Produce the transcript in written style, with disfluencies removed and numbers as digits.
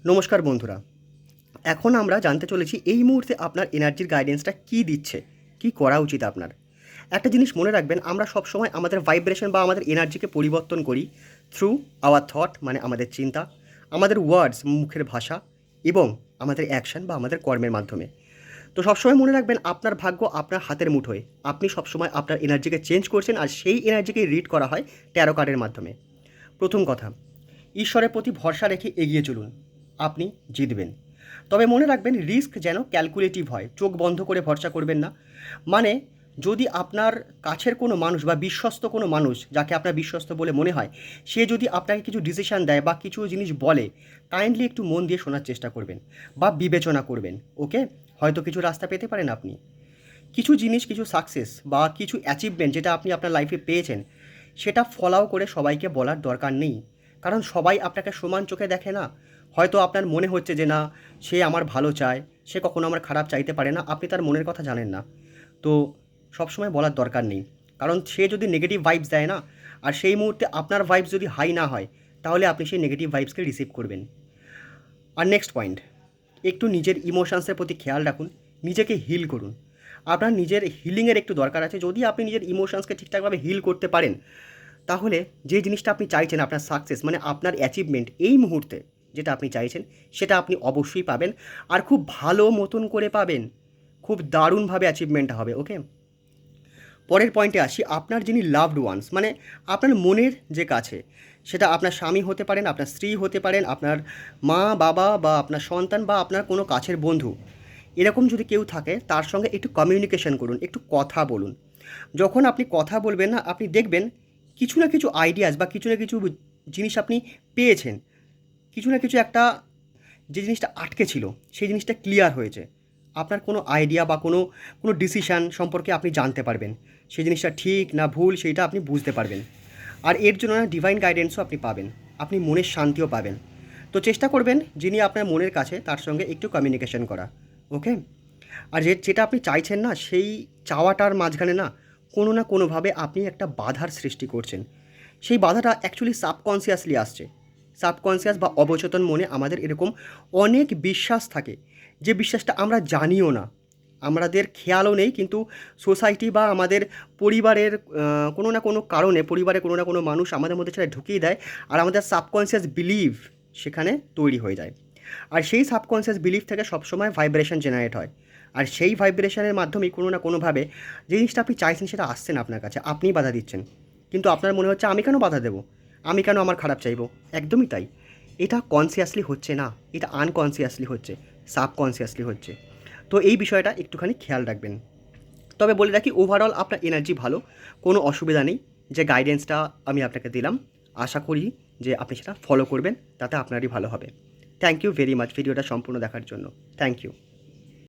নমস্কার বন্ধুরা। এখন আমরা জানতে চলেছি এই মুহূর্তে আপনার এনার্জির গাইডেন্সটা কী দিচ্ছে, কী করা উচিত আপনার। একটা জিনিস মনে রাখবেন, আমরা সবসময় আমাদের ভাইব্রেশন বা আমাদের এনার্জিকে পরিবর্তন করি থ্রু আওয়ার থট, মানে আমাদের চিন্তা, আমাদের ওয়ার্ডস, মুখের ভাষা এবং আমাদের অ্যাকশন বা আমাদের কর্মের মাধ্যমে। তো সবসময় মনে রাখবেন, আপনার ভাগ্য আপনার হাতের মুঠোয়। আপনি সবসময় আপনার এনার্জিকে চেঞ্জ করছেন, আর সেই এনার্জিকে রিড করা হয় ট্যারো কার্ডের মাধ্যমে। প্রথম কথা, ঈশ্বরের প্রতি ভরসা রেখে এগিয়ে চলুন, আপনি জিতবেন। তবে মনে রাখবেন, রিস্ক যেন ক্যালকুলেটিভ হয়, চোখ বন্ধ করে ভরসা করবেন না। মানে যদি আপনার কাছের কোনো মানুষ বা বিশ্বস্ত কোনো মানুষ, যাকে আপনার বিশ্বস্ত বলে মনে হয়, সে যদি আপনাকে কিছু ডিসিশান দেয় বা কিছু জিনিস বলে, কাইন্ডলি একটু মন দিয়ে শোনার চেষ্টা করবেন বা বিবেচনা করবেন। ওকে, হয়তো কিছু রাস্তা পেতে পারেন আপনি। কিছু জিনিস, কিছু সাকসেস বা কিছু অ্যাচিভমেন্ট যেটা আপনি আপনার লাইফে পেয়েছেন, সেটা ফলাও করে সবাইকে বলার দরকার নেই। কারণ সবাই আপনাকে সমান চোখে দেখে না। হয়তো আপনার মনে হচ্ছে যে না, সে আমার ভালো চায়, সে কখনো আমার খারাপ চাইতে পারে না, আপনি তার মনের কথা জানেন না। তো সবসময় বলার দরকার নেই, কারণ সে যদি নেগেটিভ ভাইবস দেয় না, আর সেই মুহূর্তে আপনার ভাইবস যদি হাই না হয়, তাহলে আপনি সেই নেগেটিভ ভাইবসকে রিসিভ করবেন। আর নেক্সট পয়েন্ট, একটু নিজের ইমোশনসের প্রতি খেয়াল রাখুন, নিজেকে হিল করুন। আপনার নিজের হিলিংয়ের একটু দরকার আছে। যদি আপনি নিজের ইমোশনসকে ঠিকঠাকভাবে হিল করতে পারেন, তাহলে যে জিনিসটা আপনি চাইছেন, আপনার সাকসেস মানে আপনার অ্যাচিভমেন্ট এই মুহূর্তে যেটা আপনি চাইছেন, সেটা আপনি অবশ্যই পাবেন। আর খুব ভালো মতন করে পাবেন, খুব দারুণভাবে অ্যাচিভমেন্টটা হবে। ওকে, পরের পয়েন্টে আসি। আপনার যিনি লাভড ওয়ান্স, মানে আপনার মনের যে কাছে, সেটা আপনার স্বামী হতে পারেন, আপনার স্ত্রী হতে পারেন, আপনার মা বাবা বা আপনার সন্তান বা আপনার কোনো কাছের বন্ধু, এরকম যদি কেউ থাকে, তার সঙ্গে একটু কমিউনিকেশন করুন, একটু কথা বলুন। যখন আপনি কথা বলবেন না, আপনি দেখবেন কিছু না কিছু আইডিয়াস বা কিছু না কিছু জিনিস আপনি পেয়েছেন। কিছু না কিছু একটা, যে জিনিসটা আটকে ছিল, সেই জিনিসটা ক্লিয়ার হয়েছে। আপনার কোনো আইডিয়া বা কোনো কোনো ডিসিশান সম্পর্কে আপনি জানতে পারবেন। সেই জিনিসটা ঠিক না ভুল, সেইটা আপনি বুঝতে পারবেন। আর এর জন্য না ডিভাইন গাইডেন্সও আপনি পাবেন, আপনি মনের শান্তিও পাবেন। তো চেষ্টা করবেন যিনি আপনার মনের কাছে, তার সঙ্গে একটু কমিউনিকেশন করা। ওকে, আর যেটা আপনি চাইছেন না, সেই চাওয়াটার মাঝখানে কোনো না কোনোভাবে আপনি একটা বাধার সৃষ্টি করছেন। সেই বাধাটা অ্যাকচুয়ালি সাবকনসিয়াসলি আসছে। সাবকনসিয়াস বা অবচেতন মনে আমাদের এরকম অনেক বিশ্বাস থাকে, যে বিশ্বাসটা আমরা জানিও না, আমাদের খেয়ালও নেই, কিন্তু সোসাইটি বা আমাদের পরিবারের কোনো না কোনো কারণে, পরিবারে কোনো না কোনো মানুষ আমাদের মধ্যে সেটা ঢুকিয়ে দেয়, আর আমাদের সাবকনসিয়াস বিলিভ সেখানে তৈরি হয়ে যায়। আর সেই সাবকনসিয়াস বিলিফ থেকে সবসময় ভাইব্রেশন জেনারেট হয়, আর সেই ভাইব্রেশনের মাধ্যমেই কোনো না কোনোভাবে যে জিনিসটা আপনি চাইছেন সেটা আসছে না আপনার কাছে, আপনিই বাধা দিচ্ছেন। কিন্তু আপনার মনে হচ্ছে আমি কেন বাধা দেবো, আমি কেন আমার খারাপ চাইবো। একদমই তাই, এটা কনসিয়াসলি হচ্ছে না, এটা আনকনসিয়াসলি হচ্ছে, সাবকনসিয়াসলি হচ্ছে। তো এই বিষয়টা একটুখানি খেয়াল রাখবেন। তবে বলে রাখি, ওভারঅল আপনার এনার্জি ভালো, কোনো অসুবিধা নেই। যে গাইডেন্সটা আমি আপনাকে দিলাম, আশা করি যে আপনি সেটা ফলো করবেন, তাতে আপনারই ভালো হবে। থ্যাংক ইউ ভেরি মাচ ভিডিওটা সম্পূর্ণ দেখার জন্য। Thank you.